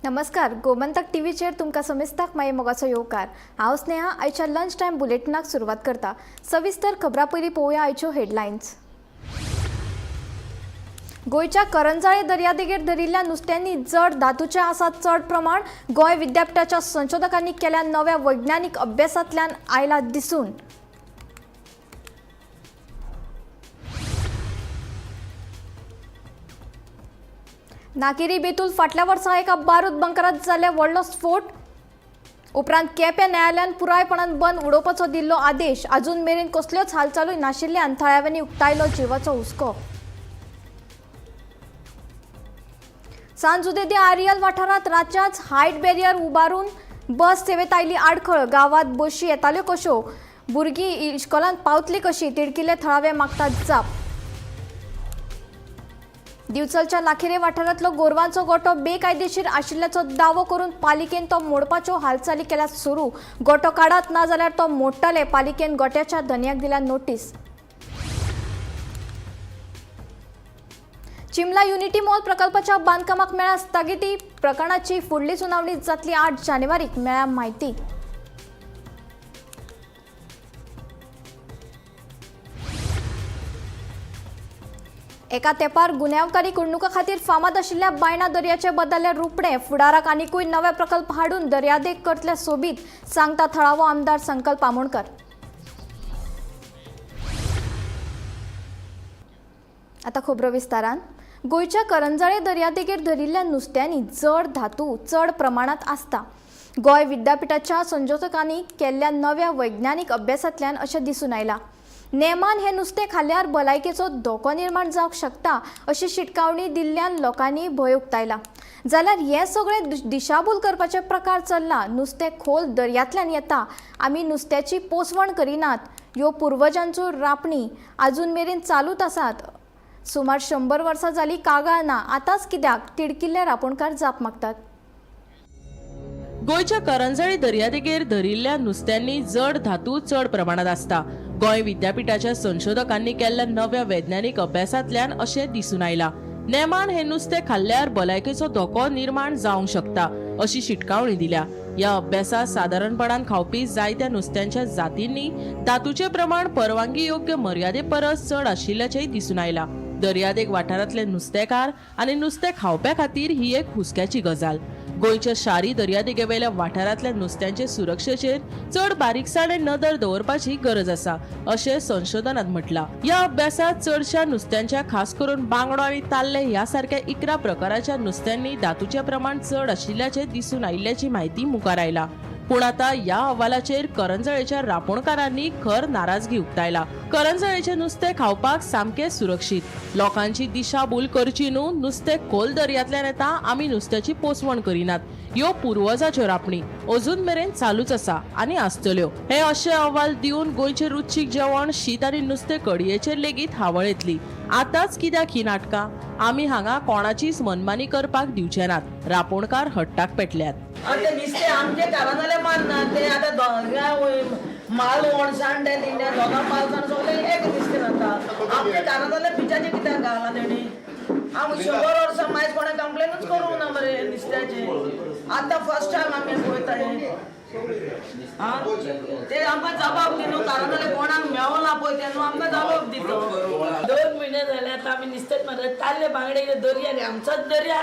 नमस्कार, गोमंतक टीव्हीचेर तुमकां समेस्ताक मागीर मोगाचो येवकार। हांव स्नेहा आयच्या लंच टायम बुलेटिनाक सुरवात करता। सविस्तर खबरां पयलीं पळोवया आयच्यो हेडलायन्स। गोंयच्या करंजाळे दर्यादेगेर धरिल्ल्या नुस्त्यांनी जड धातूचे आसात चड प्रमाण। गोंय विद्यापीठाच्या संशोधकांनी केल्या नव्या वैज्ञानीक अभ्यासांतल्यान आयला दिसून। नाकेरी बेतूल फाटल्या वर्सा एका बारूद बंकरात जाल्ले व्हडलो स्फोट। उपरांत केप्यां न्यायालयान पुरायपणान बंद उडोवपाचो दिल्लो आदेश। अजून मेरेन कसल्योच हालचालूय नाशिल्ल्यान थळाव्यांनी उक्तायलो जिवाचो हुस्को। सांजुदेदी आरियल वाठारांत रातच्याच हायट बॅरियर उबारून बस सेवेत आयली आडखळ। गांवांत बशी येताल्यो कश्यो, भुरगीं इश्कोलांत पावतलीं कशीं, तिडकिले थळावे मागतात जाप। दिवचलच्या लाखेरे वाठारांतलो गोरवांचो गोठो बेकायदेशीर आशिल्ल्याचो दावो करून पालिकेन तो मोडपाच्यो हालचाली केल्यात सुरू। गोठो काडात ना जाल्यार तो मोडटले। पालिकेन गोठ्याच्या धन्याक दिल्या नोटीस। चिमला युनिटी मॉल प्रकल्पाच्या बांदकामाक मेळ्ळ्या स्थगिती। प्रकरणाची फुडली सुनावणी जातली 8 जानेवारीक, मेळ्ळ्या म्हायती। एका तेंपार गुन्यांवकारी कुडणुका खातीर फामाद आशिल्ल्या बायणा दर्याचे बदल्ले रुपणे। फुडाराक आनीकूय नवे प्रकल्प हाडून दर्यादेग करतले सोबीत, सांगता थळावो आमदार संकल्प आमोणकर। आता खबरो विस्तारान। गोंयच्या करंजाळे दर्यादेगेर धरिल्ल्या नुस्त्यांनी जड धातू चड प्रमाणात आसता। गोंय विद्यापीठाच्या संशोधकांनी केल्ल्या नव्या वैज्ञानीक अभ्यासांतल्यान अशें दिसून आयला। नेमान हे नुस्तें खाल्ल्यार भलायकेचो धोको निर्माण जावंक शकता अशी शिटकावणी दिल्ल्यान लोकांनी भंय उक्तायला। जाल्यार हे सगळे दिशाभूल करपाचे प्रकार चल्ला। नुस्तें खोल दर्यांतल्यान येता, आमी नुस्त्याची पोसवण करिनात, ह्यो पुर्वजांच्यो रापणी अजून मेरेन चालूच आसात। सुमार 100 वर्सां जाली कागाळ ना, आतांच कित्याक तिडकिल्ले रापणकार जाप मागतात। गोंयच्या करंजाळे दर्यादेगेर धरिल्ल्या नुस्त्यांनी जड धातू चड प्रमाणात आसता। गोंय विद्यापीठाच्या संशोधकांनी केल्ल्या नव्या वैज्ञानीक अभ्यासांतल्यान अशें दिसून आयला। नेमान हे नुस्तें खाल्ल्यार भलायकेचो धोको निर्माण जावंक शकता अशी शिटकावणी दिल्या। ह्या अभ्यासात सादारणपणान खावपी जायत्या नुस्त्यांच्या जातींनी धातूचे प्रमाण परवानगी योग्य मर्यादे परस चड आशिल्ल्याचेय दिसून आयला। दर्यादेग वाठारांतले नुस्तेकार आनी नुस्तें खावप्या खातीर ही एक हुस्क्याची गजाल। गोंयच्या शारी दर्यादेगेवेल्या वाठारांतल्या नुस्त्यांचे सुरक्षेचेर चड बारीकसाणेन नदर दवरपाची गरज आसा अशें संशोधनात म्हटलां। ह्या अभ्यासात चडशा नुस्त्यांच्या खास करून बांगडो आनी ताल्ले ह्या सारख्या 11 प्रकाराच्या नुस्त्यांनी धातूचे प्रमाण चड आशिल्ल्याचे दिसून आयिल्ल्याची म्हायती मुखार आयला। पूण आता ह्या अहवालाचेर करंजळेच्या रापणकारांनी खर नाराजगी उक्तायला। करंजळेचे नुस्तें खावपाक सामके सुरक्षीत, लोकांची दिशाभूल करची न्हू, नुस्तें खोल दर्यांतल्यान येता, आमी नुस्त्याची पोसवण करिनात, ह्यो पुर्वजाच्यो रापणी अजून मेरेन चालूच आसा आनी आसतल्यो। हे अशे अहवाल दिवन गोंयचे रुचीक जेवण शीत आनी नुस्तें कडियेचेर लेगीत हावळ येतली। आतांच कित्याक ही नाटकां? आमी हांगा कोणाचीच मनमानी करपाक दिवचे नात, रापणकार हट्टाक पेटल्यात। ते नुस्तें आमचे घरांतले मारना, ते आतां माल वणसाण ते दिल्ल्या दोगां पावसान सगळे एक नुस्तें जाता। आमच्या घरांतले पिच्याचे कित्याक घाला तेणी? हांव 100 वर्सां मायज कोणें कंप्लेनूच करूंक ना मरे नुस्त्याचे। आतां फर्स्ट टायम आमी पळयता हे। ते आमकां जबाब दी न्हू, घरांतले कोणाक मेवना पळय ते न्हू आमकां जबाब दितो। 2 म्हयने जाले आतां आमी नुस्तें मारतात। ताल्ले बांगडे दर्यान आमचोच दर्या,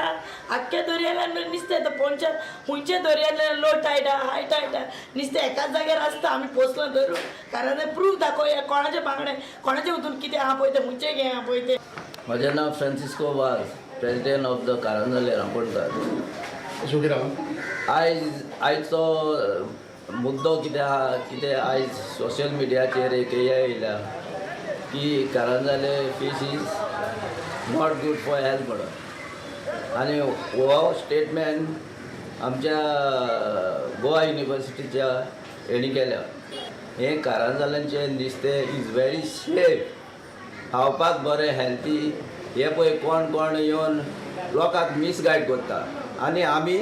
आख्ख्या दर्यान नुस्तें येता। पोंच्या खुंयचे दर्यान लो टायट हाय टायट नुस्तें एकाच जाग्यार आसता। आमी पोसलां धरून कारण प्रूफ दाखोवया कोणाचे बांगडे कोणाचे हितून कितें आहा पळय ते खुंयचे कितें आहा पळय ते। म्हजें नांव फ्रांसिस्को वाज, प्रेसिडेंट ऑफ द करंजाळे रापणकार। आयचो मुद्दो कितें आहा, कितें आयज सोशल मिडियाचेर एक हे येयला की Karanzalem fish is not good for health म्हणून, आनी हो स्टेटमेंट आमच्या गोवा युनिवर्सिटीच्या हेणी केल्या। हे करंजाळ्यांचे नुस्तें इज व्हेरी सेफ, खावपाक बरें हेल्थी। हे पळय कोण कोण येवन लोकांक मिसगायड करता आनी आमी